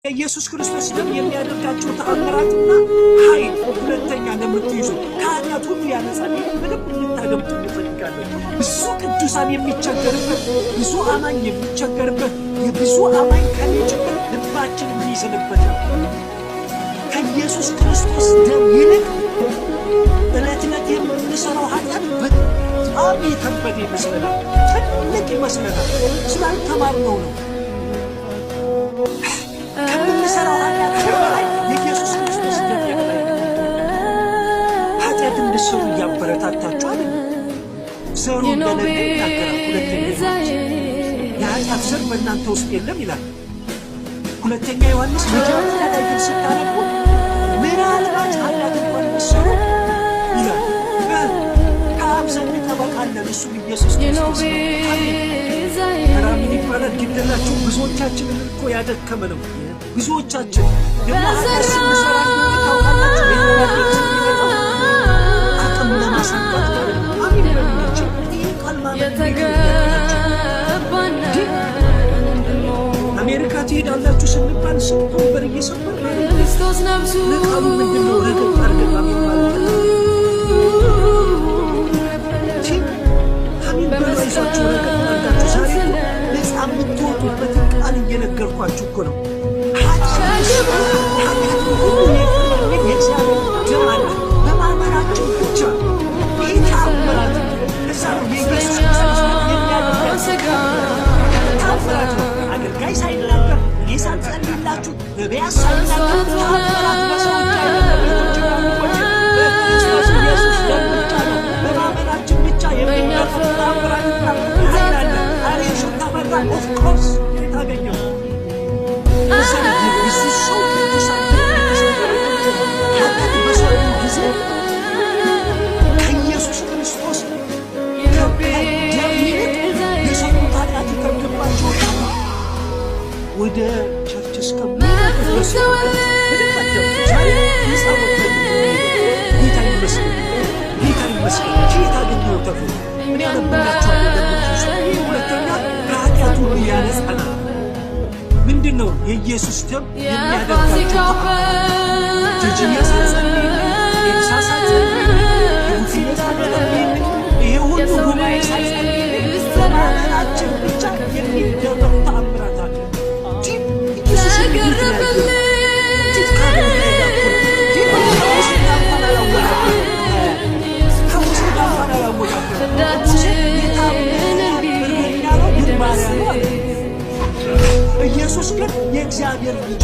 ኢየሱስ ክርስቶስ ደም የሚያደርጋቸው ተአምራትና ኃይል ሁለተኛ ለምትይዙ ከኃጢአት ሁሉ ያነጻል። ምንም እንድታደምጡ እፈልጋለሁ። ብዙ ቅዱሳን የሚቸገርበት፣ ብዙ አማኝ የሚቸገርበት፣ የብዙ አማኝ ከሚችግር ልባችን የሚይዝንበት ነው። ከኢየሱስ ክርስቶስ ደም ይልቅ ዕለት ዕለት የምንሰራው ኃጢአት በጣም የተንበደ ይመስለናል፣ ትልቅ ይመስለናል። ስላልተማርነው ነው። ከምንሰራው ኃጢአት በላይ የኢየሱስ ክርስቶስ ደም ያበላል። ኃጢአት እንድትሰሩ እያበረታታችሁ አይደል? ዘሩ እንደሌለ ይናገራል። ሁለተኛ የኃጢአት ዘር በእናንተ ውስጥ የለም ይላል ሁለተኛ ዮሐንስ። መጀመሪያ ላይ ግን ስታነቡ ምናልባት ኃጢአት እንኳን ብትሰሩ ይላል ከአብ ዘንድ ጠበቃ አለን፣ እሱም ኢየሱስ ክርስቶስ ነው። ራምን ይባላል። ግደላችሁ ብዙዎቻችንን እኮ ያደከመ ነው። ብዙዎቻችን የማህደስ ስንሰራ ታውቃላችሁ። አቅም ለማሳባት ማለት ነው። አሚን በሚችል ይህ ቃል ማለት አሜሪካ ትሄዳላችሁ ስንባል ስንት ወንበር እየሰበር ክርስቶስ ነብሱ ለቃሉ ምንድነው ረገጥ አርገባ የሚባል አሚን በላይሳችሁ ረገጥ አርጋችሁ ዛሬ ነፃ የምትወጡበትን ቃል እየነገርኳችሁ እኮ ነው። አገልጋይ ሳይናገር እኔ ሳልጸልይላችሁ ነቢያት ሳይናገር በክርስቶስ ኢየሱስ ደም ብቻ ነው በማመናችን ብቻ የሚያደርግ ተአምራትና ኃይል አለ። አሬሹ ተመራ ኦፍኮርስ ታገኘው ከኢየሱስ ክርስቶስ ወደ ቸርች እስከሚደርሱ ጌታ ይመስገን፣ ጌታ ይመስገን። ጌታ ግን ነው ተፉ ምን ያለብናቸዋል። ሁለተኛ ከኃጢአት ሁሉ ያነጻናል። ምንድን ነው የኢየሱስ ደም የሚያደርጋቸው ጅጅያ ሳጸልይ ሳጸልይ ይሄ ሁሉ ጉባኤ ሳጸልይ በማመናችን ብቻ የሚደረግ ተአምራት አለ። ኢየሱስ ግን የእግዚአብሔር ልጅ